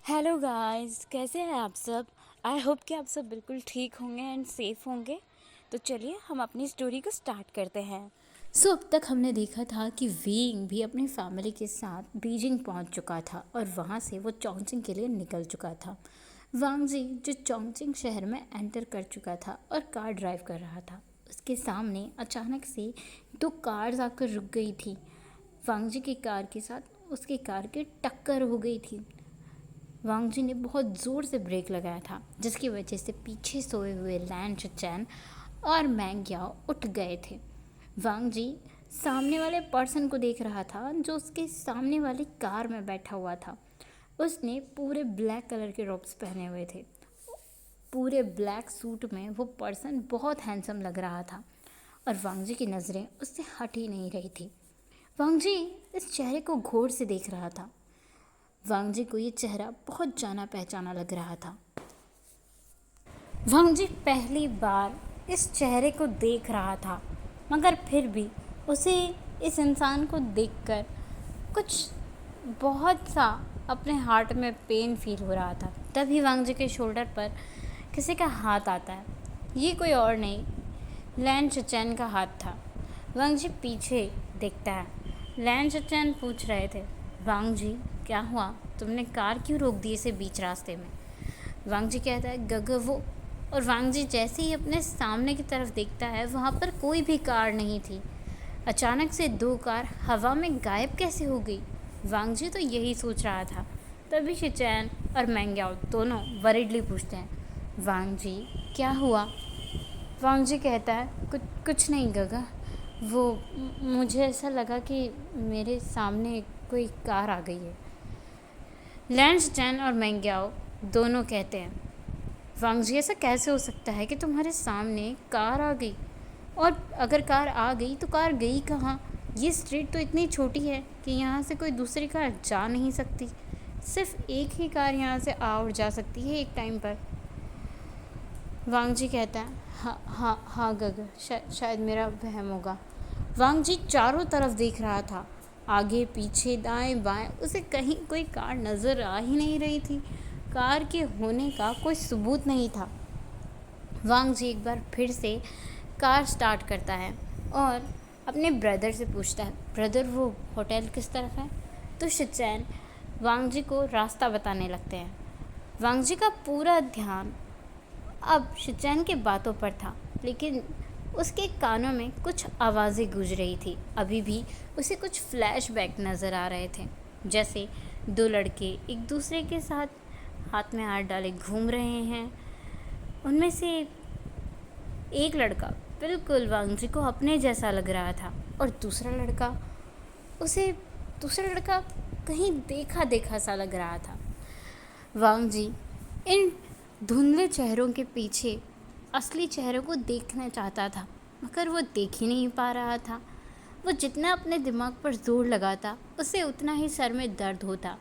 Hello guys, कैसे हैं आप सब। आई होप कि आप सब बिल्कुल ठीक होंगे एंड सेफ होंगे। तो चलिए हम अपनी स्टोरी को स्टार्ट करते हैं। अब तक हमने देखा था कि वीइंग भी अपनी फैमिली के साथ बीजिंग पहुंच चुका था और वहां से वो चोंगचिंग के लिए निकल चुका था। वांग जी जो चोंगचिंग शहर में एंटर कर चुका था और कार ड्राइव कर रहा था, उसके सामने अचानक से दो कार्स आकर रुक गई थी। वांग जी की कार के साथ उसकी कार की टक्कर हो गई थी। वांग जी ने बहुत ज़ोर से ब्रेक लगाया था, जिसकी वजह से पीछे सोए हुए लैन चैन और मैंग याओ उठ गए थे। वांग जी सामने वाले पर्सन को देख रहा था जो उसके सामने वाली कार में बैठा हुआ था। उसने पूरे ब्लैक कलर के रॉब्स पहने हुए थे। पूरे ब्लैक सूट में वो पर्सन बहुत हैंडसम लग रहा था और वांग जी की नज़रें उससे हट ही नहीं रही थी। वांग जी इस चेहरे को गौर से देख रहा था। वांग जी को ये चेहरा बहुत जाना पहचाना लग रहा था। वांग जी पहली बार इस चेहरे को देख रहा था, मगर फिर भी उसे इस इंसान को देखकर कुछ बहुत सा अपने हार्ट में पेन फील हो रहा था। तभी वांग जी के शोल्डर पर किसी का हाथ आता है। ये कोई और नहीं, लैन चचैन का हाथ था। वांग जी पीछे देखता है। लैन चचैन पूछ रहे थे, वांग जी क्या हुआ, तुमने कार क्यों रोक दी इसे बीच रास्ते में। वांग जी कहता है गग वो। और वांग जी जैसे ही अपने सामने की तरफ देखता है, वहाँ पर कोई भी कार नहीं थी। अचानक से दो कार हवा में गायब कैसे हो गई। वांग जी तो यही सोच रहा था। तभी शिचैन और मैंग्याओ दोनों वरीडली पूछते हैं, वांग जी क्या हुआ। वांग जी कहता है कुछ नहीं गगा, वो मुझे ऐसा लगा कि मेरे सामने कोई कार आ गई है। लैंस चैन और मैंग्याओ दोनों कहते हैं, वांग जी ऐसा कैसे हो सकता है कि तुम्हारे सामने कार आ गई, और अगर कार आ गई तो कार गई कहाँ। ये स्ट्रीट तो इतनी छोटी है कि यहाँ से कोई दूसरी कार जा नहीं सकती। सिर्फ एक ही कार यहाँ से आ और जा सकती है एक टाइम पर। वांग जी कहता है हाँ हाँ हाँ गग, शायद मेरा वहम होगा। वांग जी चारों तरफ देख रहा था, आगे पीछे दाएं बाएं, उसे कहीं कोई कार नज़र आ ही नहीं रही थी। कार के होने का कोई सबूत नहीं था। वांग जी एक बार फिर से कार स्टार्ट करता है और अपने ब्रदर से पूछता है, ब्रदर वो होटल किस तरफ है। तो शिचैन वांग जी को रास्ता बताने लगते हैं। वांग जी का पूरा ध्यान अब शिचैन के बातों पर था, लेकिन उसके कानों में कुछ आवाज़ें गूंज रही थी। अभी भी उसे कुछ फ्लैशबैक नज़र आ रहे थे, जैसे दो लड़के एक दूसरे के साथ हाथ में हाथ डाले घूम रहे हैं। उनमें से एक लड़का बिल्कुल वांग जी को अपने जैसा लग रहा था और उसे दूसरा लड़का कहीं देखा देखा सा लग रहा था। वांग जी इन धुंधले चेहरों के पीछे असली चेहरों को देखना चाहता था, मगर वो देख ही नहीं पा रहा था। वो जितना अपने दिमाग पर जोर लगाता, उसे उतना ही सर में दर्द होता।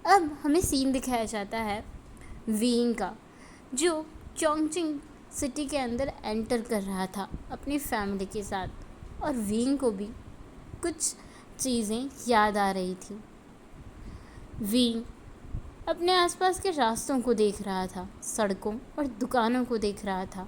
अब हमें सीन दिखाया जाता है वीइंग का, जो चोंगचिंग सिटी के अंदर एंटर कर रहा था अपनी फैमिली के साथ, और वीइंग को भी कुछ चीज़ें याद आ रही थी। वीइंग अपने आसपास के रास्तों को देख रहा था, सड़कों और दुकानों को देख रहा था।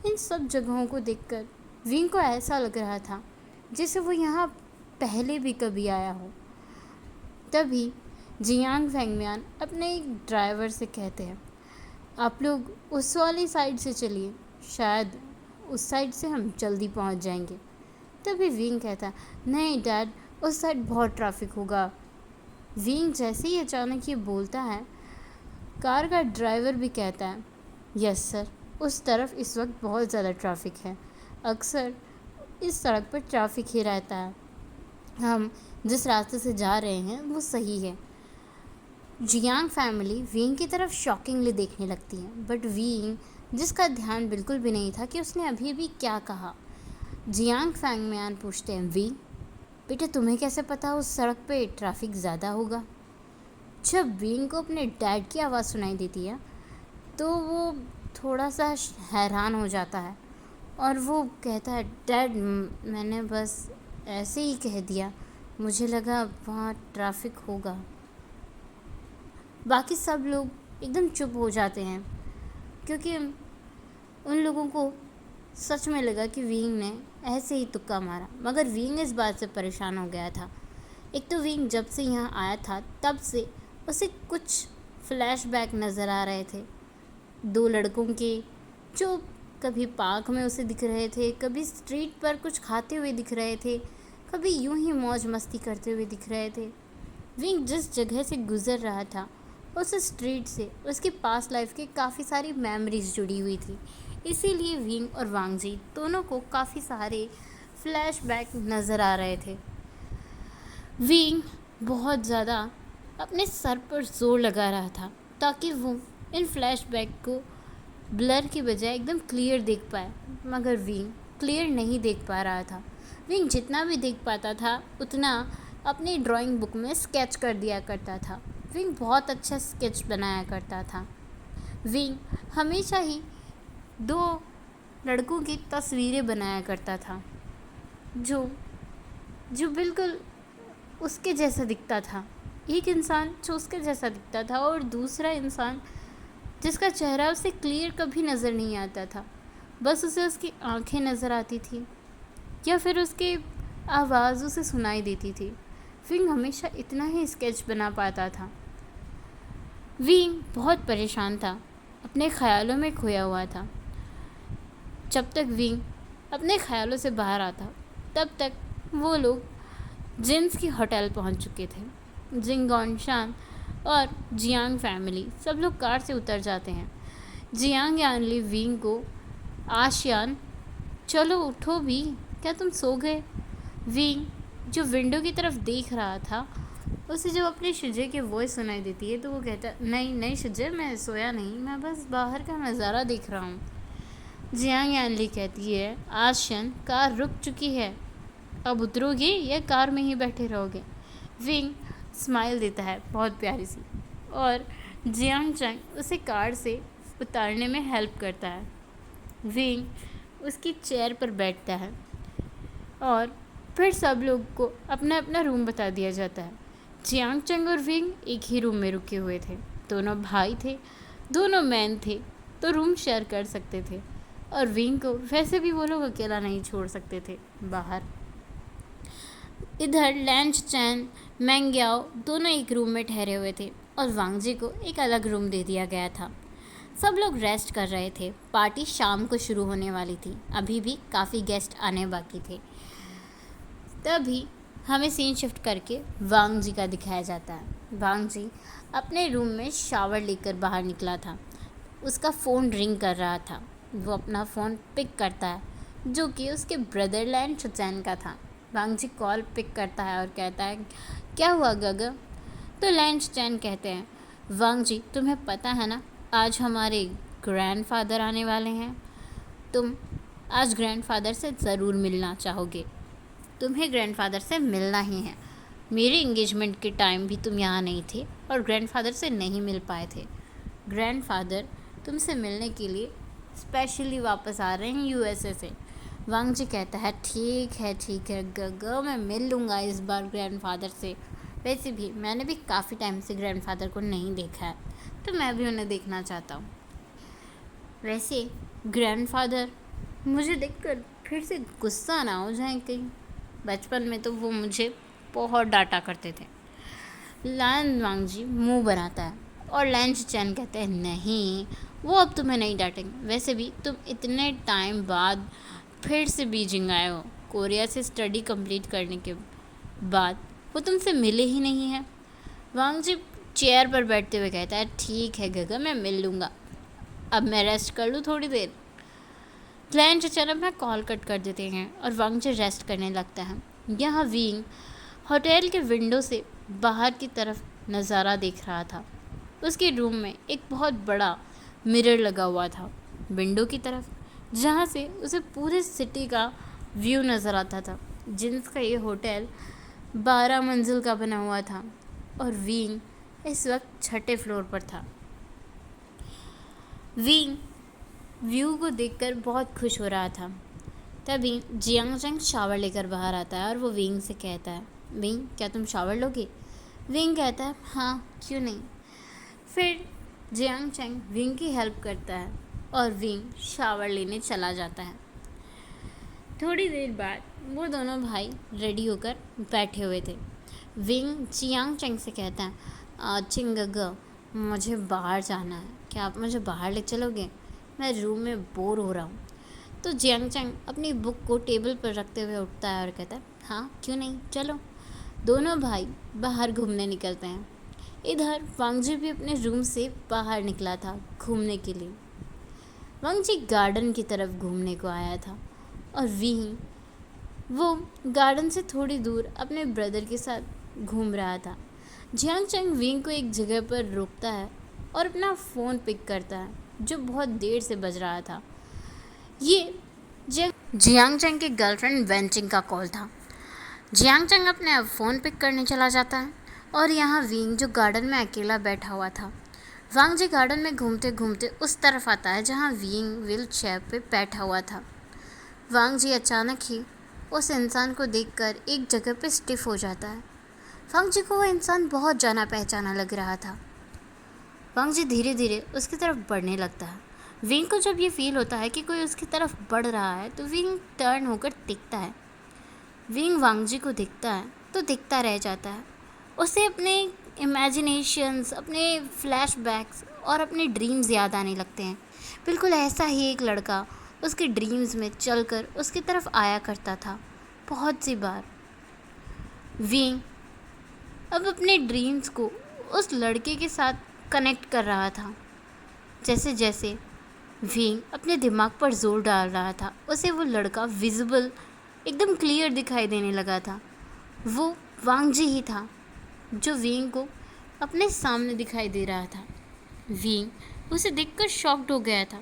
इन सब जगहों को देखकर वीइंग को ऐसा लग रहा था जैसे वो यहाँ पहले भी कभी आया हो। तभी जियांग फेंगमियान अपने एक ड्राइवर से कहते हैं, आप लोग उस वाली साइड से चलिए, शायद उस साइड से हम जल्दी पहुंच जाएंगे। तभी विंग कहता है, नहीं डैड, उस साइड बहुत ट्रैफिक होगा। विंग जैसे ही अचानक ये बोलता है, कार का ड्राइवर भी कहता है, यस सर, उस तरफ इस वक्त बहुत ज़्यादा ट्रैफिक है। अक्सर इस सड़क पर ट्रैफिक ही रहता है। हम जिस रास्ते से जा रहे हैं वो सही है। जियांग फैमिली वीइंग की तरफ शॉकिंगली देखने लगती है, बट वीइंग, जिसका ध्यान बिल्कुल भी नहीं था कि उसने अभी भी क्या कहा। जियांग फैंगमियान पूछते हैं, वी बेटा तुम्हें कैसे पता उस सड़क पे ट्रैफिक ज़्यादा होगा। जब वीइंग को अपने डैड की आवाज़ सुनाई देती है तो वो थोड़ा सा हैरान हो जाता है और वो कहता है, डैड मैंने बस ऐसे ही कह दिया, मुझे लगा वहाँ ट्रैफिक होगा। बाकी सब लोग एकदम चुप हो जाते हैं, क्योंकि उन लोगों को सच में लगा कि विंग ने ऐसे ही तुक्का मारा। मगर विंग इस बात से परेशान हो गया था। एक तो विंग जब से यहाँ आया था तब से उसे कुछ फ्लैशबैक नज़र आ रहे थे, 2 लड़कों के, जो कभी पार्क में उसे दिख रहे थे, कभी स्ट्रीट पर कुछ खाते हुए दिख रहे थे, कभी यूं ही मौज मस्ती करते हुए दिख रहे थे। विंग जिस जगह से गुज़र रहा था उस स्ट्रीट से उसकी पास्ट लाइफ की काफ़ी सारी मेमोरीज जुड़ी हुई थी। इसीलिए विंग और वांगजी दोनों को काफ़ी सारे फ्लैशबैक नज़र आ रहे थे। विंग बहुत ज़्यादा अपने सर पर जोर लगा रहा था ताकि वो इन फ्लैशबैक को ब्लर की बजाय एकदम क्लियर देख पाए, मगर विंग क्लियर नहीं देख पा रहा था। विंग जितना भी देख पाता था उतना अपनी ड्राइंग बुक में स्केच कर दिया करता था। विंग बहुत अच्छा स्केच बनाया करता था। विंग हमेशा ही 2 लड़कों की तस्वीरें बनाया करता था, जो जो बिल्कुल उसके जैसा दिखता था। एक इंसान जो उसके जैसा दिखता था और दूसरा इंसान जिसका चेहरा उसे क्लियर कभी नज़र नहीं आता था, बस उसे उसकी आंखें नज़र आती थी या फिर उसकी आवाज़ उसे सुनाई देती थी। विंग हमेशा इतना ही स्केच बना पाता था। विंग बहुत परेशान था, अपने ख़यालों में खोया हुआ था। जब तक विंग अपने ख़यालों से बाहर आता तब तक वो लोग जिन्स की होटल पहुंच चुके थे। जिंगोनशान और जियांग फैमिली सब लोग कार से उतर जाते हैं। जियांग यानली विंग को, आशियान चलो उठो भी, क्या तुम सो गए? विंग जो विंडो की तरफ देख रहा था, उसे जब अपने शिजे की वॉइस सुनाई देती है तो वो कहता है, नहीं नहीं शिजे, मैं सोया नहीं, मैं बस बाहर का नज़ारा देख रहा हूँ। जियांग यानली कहती है, आशियान कार रुक चुकी है, अब उतरोगे या कार में ही बैठे रहोगे? विंग स्माइल देता है बहुत प्यारी सी, और जियांग चंग उसे कार से उतारने में हेल्प करता है। विंग उसकी चेयर पर बैठता है और फिर सब लोग को अपना अपना रूम बता दिया जाता है। जियांग चंग और विंग एक ही रूम में रुके हुए थे। दोनों भाई थे, दोनों मैन थे, तो रूम शेयर कर सकते थे, और विंग को वैसे भी वो लोग अकेला नहीं छोड़ सकते थे बाहर। इधर लैंच चैन, मैंग्याओ दोनों एक रूम में ठहरे हुए थे और वांगजी को एक अलग रूम दे दिया गया था। सब लोग रेस्ट कर रहे थे। पार्टी शाम को शुरू होने वाली थी, अभी भी काफ़ी गेस्ट आने बाकी थे। तभी हमें सीन शिफ्ट करके वांगजी का दिखाया जाता है। वांगजी अपने रूम में शावर लेकर बाहर निकला था। उसका फ़ोन रिंग कर रहा था। वो अपना फ़ोन पिक करता है, जो कि उसके ब्रदर लैंच चैन का था। वांगजी कॉल पिक करता है और कहता है, क्या हुआ गगा? तो लैंच चैन कहते हैं, वांगजी तुम्हें पता है ना, आज हमारे ग्रैंडफादर आने वाले हैं। तुम आज ग्रैंडफादर से ज़रूर मिलना चाहोगे। तुम्हें ग्रैंडफादर से मिलना ही है। मेरे एंगेजमेंट के टाइम भी तुम यहाँ नहीं थे और ग्रैंडफादर से नहीं मिल पाए थे। ग्रैंडफादर तुमसे मिलने के लिए स्पेशली वापस आ रहे हैं यूएसए से। वांगजी कहता है, ठीक है गगा, मैं मिल लूँगा इस बार ग्रैंडफादर से। वैसे भी मैंने भी काफ़ी टाइम से ग्रैंडफादर को नहीं देखा है, तो मैं भी उन्हें देखना चाहता हूँ। वैसे ग्रैंडफादर मुझे देखकर फिर से गुस्सा ना हो जाए कहीं। बचपन में तो वो मुझे बहुत डांटा करते थे। लैन वांगजी मुंह बनाता है और लैंच चैन कहते हैं, नहीं, वो अब तुम्हें नहीं डांटेंगे। वैसे भी तुम इतने टाइम बाद फिर से बीजिंग आए हो, कोरिया से स्टडी कंप्लीट करने के बाद वो तुमसे मिले ही नहीं हैं। वांगजी चेयर पर बैठते हुए कहता है, ठीक है गगा, मैं मिल लूँगा। अब मैं रेस्ट कर लूँ थोड़ी देर। लैंच चैन अपना कॉल कट कर देते हैं और वांगजी रेस्ट करने लगता है। यहाँ विंग होटल के विंडो से बाहर की तरफ नज़ारा देख रहा था। उसके रूम में एक बहुत बड़ा मिरर लगा हुआ था विंडो की तरफ, जहाँ से उसे पूरे सिटी का व्यू नज़र आता था। जिनका ये होटल 12 मंजिल का बना हुआ था और विंग इस वक्त 6ठे फ्लोर पर था। विंग व्यू को देखकर बहुत खुश हो रहा था। तभी जियांग चंग शावर लेकर बाहर आता है और वो विंग से कहता है, विंग क्या तुम शावर लोगे? विंग कहता है, हाँ क्यों नहीं। फिर जियांग चैंग विंग की हेल्प करता है और विंग शावर लेने चला जाता है। थोड़ी देर बाद वो दोनों भाई रेडी होकर बैठे हुए थे। विंग जियांग चैंग से कहता है, चिंगग, मुझे बाहर जाना है, क्या आप मुझे बाहर ले चलोगे? मैं रूम में बोर हो रहा हूँ। तो जियांग चैंग अपनी बुक को टेबल पर रखते हुए उठता है और कहता है, हाँ क्यों नहीं, चलो। दोनों भाई बाहर घूमने निकलते हैं। इधर वांगजी भी अपने रूम से बाहर निकला था घूमने के लिए। वांगजी गार्डन की तरफ घूमने को आया था और वो गार्डन से थोड़ी दूर अपने ब्रदर के साथ घूम रहा था। जियांग चैंग विंग को एक जगह पर रोकता है और अपना फ़ोन पिक करता है जो बहुत देर से बज रहा था। ये जियांग चैंग की गर्लफ्रेंड वेंचिंग का कॉल था। जियांग चैंग अपने फ़ोन पिक करने चला जाता है और यहाँ विंग जो गार्डन में अकेला बैठा हुआ था। वांगजी गार्डन में घूमते घूमते उस तरफ आता है जहाँ विंग व्हील चेयर पर बैठा हुआ था। वांगजी अचानक ही उस इंसान को देखकर एक जगह पे स्टिफ हो जाता है। वांगजी को वो इंसान बहुत जाना पहचाना लग रहा था। वांगजी धीरे धीरे उसकी तरफ बढ़ने लगता है। विंग को जब ये फील होता है कि कोई उसकी तरफ बढ़ रहा है तो विंग टर्न होकर दिखता है। विंग वांगजी को दिखता है तो दिखता रह जाता है। उसे अपने इमेजिनेशंस, अपने फ्लैशबैक्स और अपने ड्रीम्स याद आने लगते हैं। बिल्कुल ऐसा ही एक लड़का उसके ड्रीम्स में चलकर उसकी तरफ आया करता था बहुत सी बार। विंग अब अपने ड्रीम्स को उस लड़के के साथ कनेक्ट कर रहा था। जैसे जैसे विंग अपने दिमाग पर जोर डाल रहा था उसे वो लड़का विजिबल, एकदम क्लियर दिखाई देने लगा था। वो वांगजी ही था जो विंग को अपने सामने दिखाई दे रहा था। विंग उसे देखकर शॉक्ड हो गया था।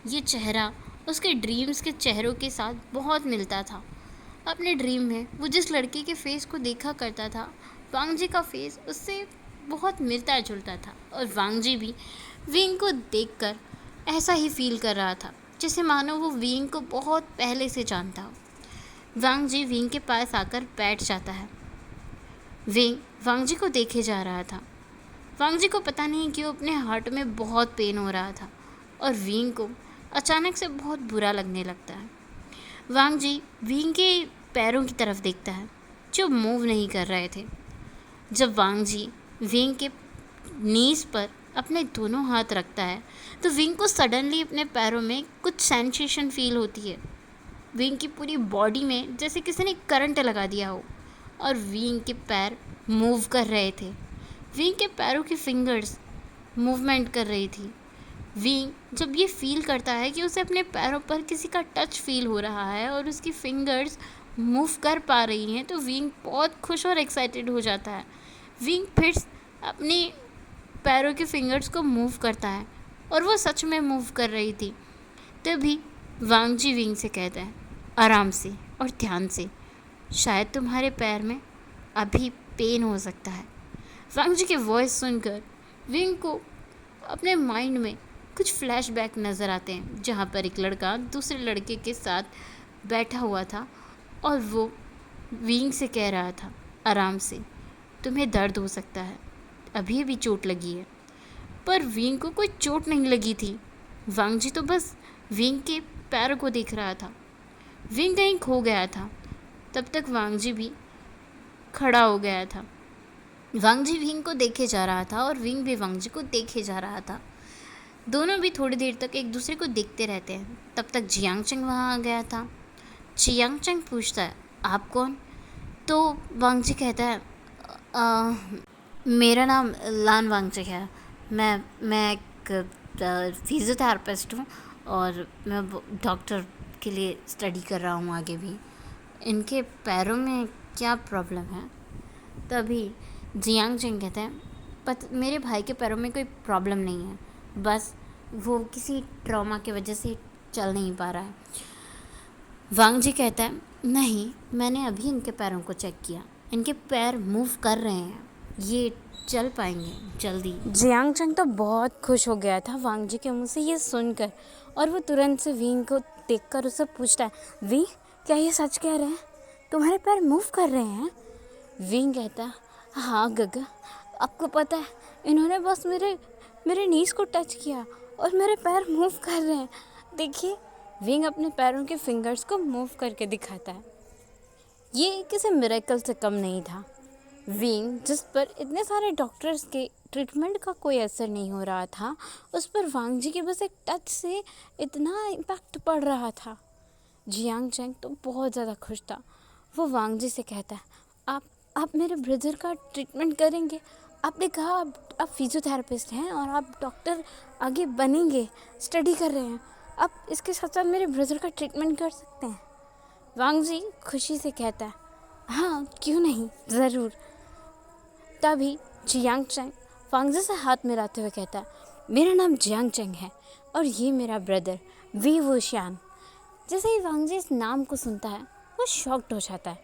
ये चेहरा उसके ड्रीम्स के चेहरों के साथ बहुत मिलता था। अपने ड्रीम में वो जिस लड़के के फेस को देखा करता था, वांगजी का फेस उससे बहुत मिलता जुलता था और वांगजी भी विंग को देखकर ऐसा ही फील कर रहा था जैसे मानो वो विंग को बहुत पहले से जानता हो। वांगजी विंग के पास आकर बैठ जाता है। विंग वांगजी को देखे जा रहा था। वांगजी को पता नहीं क्यों अपने हार्ट में बहुत पेन हो रहा था और विंग को अचानक से बहुत बुरा लगने लगता है। वांगजी विंग के पैरों की तरफ देखता है जो मूव नहीं कर रहे थे। जब वांगजी विंग के नीज पर अपने दोनों हाथ रखता है तो विंग को सडनली अपने पैरों में कुछ सेंसेशन फील होती है। विंग की पूरी बॉडी में जैसे किसी ने करंट लगा दिया हो और विंग के पैर मूव कर रहे थे। विंग के पैरों की फिंगर्स मूवमेंट कर रही थी। विंग जब ये फील करता है कि उसे अपने पैरों पर किसी का टच फील हो रहा है और उसकी फिंगर्स मूव कर पा रही हैं तो विंग बहुत खुश और एक्साइटेड हो जाता है। विंग फिर अपने पैरों के फिंगर्स को मूव करता है और वो सच में मूव कर रही थी। तभी वांगजी विंग से कहता है, आराम से और ध्यान से, शायद तुम्हारे पैर में अभी पेन हो सकता है। वांगजी की वॉइस सुनकर विंग को अपने माइंड में कुछ फ्लैशबैक नज़र आते हैं जहाँ पर एक लड़का दूसरे लड़के के साथ बैठा हुआ था और वो विंग से कह रहा था, आराम से, तुम्हें दर्द हो सकता है, अभी भी चोट लगी है। पर विंग को कोई चोट नहीं लगी थी। वांगजी तो बस विंग के पैरों को देख रहा था। विंग कहीं खो गया था। तब तक वांगजी भी खड़ा हो गया था। वांगजी विंग को देखे जा रहा था और विंग भी वांगजी को देखे जा रहा था। दोनों भी थोड़ी देर तक एक दूसरे को देखते रहते हैं। तब तक जियांग चैंग वहाँ आ गया था। जियांग चैंग पूछता है, आप कौन? तो वांगजी कहता है, मेरा नाम लान वांगजी है। मैं एक फिज़ियोथेरेपिस्ट हूँ और मैं डॉक्टर के लिए स्टडी कर रहा हूँ आगे भी। इनके पैरों में क्या प्रॉब्लम है? तभी जियांग चैंग कहते हैं, मेरे भाई के पैरों में कोई प्रॉब्लम नहीं है, बस वो किसी ट्रॉमा की वजह से चल नहीं पा रहा है। वांगजी कहता है, नहीं, मैंने अभी इनके पैरों को चेक किया, इनके पैर मूव कर रहे हैं, ये चल पाएंगे जल्दी। जियांग चैंग तो बहुत खुश हो गया था वांगजी के मुंह से ये सुनकर और वो तुरंत से विंग को देखकर उससे पूछता है, विंग, क्या ये सच कह रहे हैं? तुम्हारे पैर मूव कर रहे हैं? विंग कहता है, हाँ गगा, आपको पता है, इन्होंने बस मेरे मेरे नीज को टच किया और मेरे पैर मूव कर रहे हैं। देखिए, विंग अपने पैरों के फिंगर्स को मूव करके दिखाता है। ये किसी मिरेकल से कम नहीं था। विंग, जिस पर इतने सारे डॉक्टर्स के ट्रीटमेंट का कोई असर नहीं हो रहा था, उस पर वांग जी के बस एक टच से इतना इम्पैक्ट पड़ रहा था। जियांग चैंग तो बहुत ज़्यादा खुश था। वो वांग जी से कहता है, आप मेरे ब्रदर का ट्रीटमेंट करेंगे? आपने कहा आप फिजियोथेरेपिस्ट हैं और आप डॉक्टर आगे बनेंगे, स्टडी कर रहे हैं। आप इसके साथ साथ मेरे ब्रदर का ट्रीटमेंट कर सकते हैं। वांग जी खुशी से कहता है, हाँ क्यों नहीं, ज़रूर। तभी जियांग चैंग वांग जी से हाथ मिलाते हुए कहता है, मेरा नाम जियांग चैंग है और ये मेरा ब्रदर वी वुशियान। जैसे ही वांग जी इस नाम को सुनता है, वो शॉक्ड हो जाता है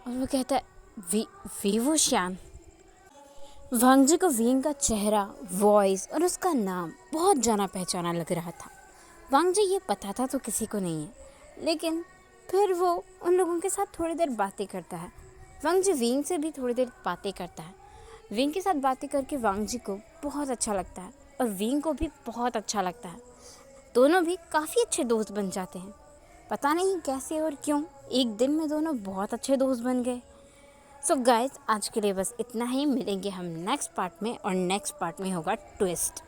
और वो कहता है, वी वुशियान। वांग जी को विंग का चेहरा, वॉइस और उसका नाम बहुत जाना पहचाना लग रहा था। वांग जी ये पता था तो किसी को नहीं है, लेकिन फिर वो उन लोगों के साथ थोड़ी देर बातें करता है। वांग जी विंग से भी थोड़ी देर बातें करता है। विंग के साथ बातें करके वांग जी को बहुत अच्छा लगता है और विंग को भी बहुत अच्छा लगता है। दोनों भी काफ़ी अच्छे दोस्त बन जाते हैं। पता नहीं कैसे और क्यों एक दिन में दोनों बहुत अच्छे दोस्त बन गए। सो गाइस, आज के लिए बस इतना ही। मिलेंगे हम नेक्स्ट पार्ट में और नेक्स्ट पार्ट में होगा ट्विस्ट।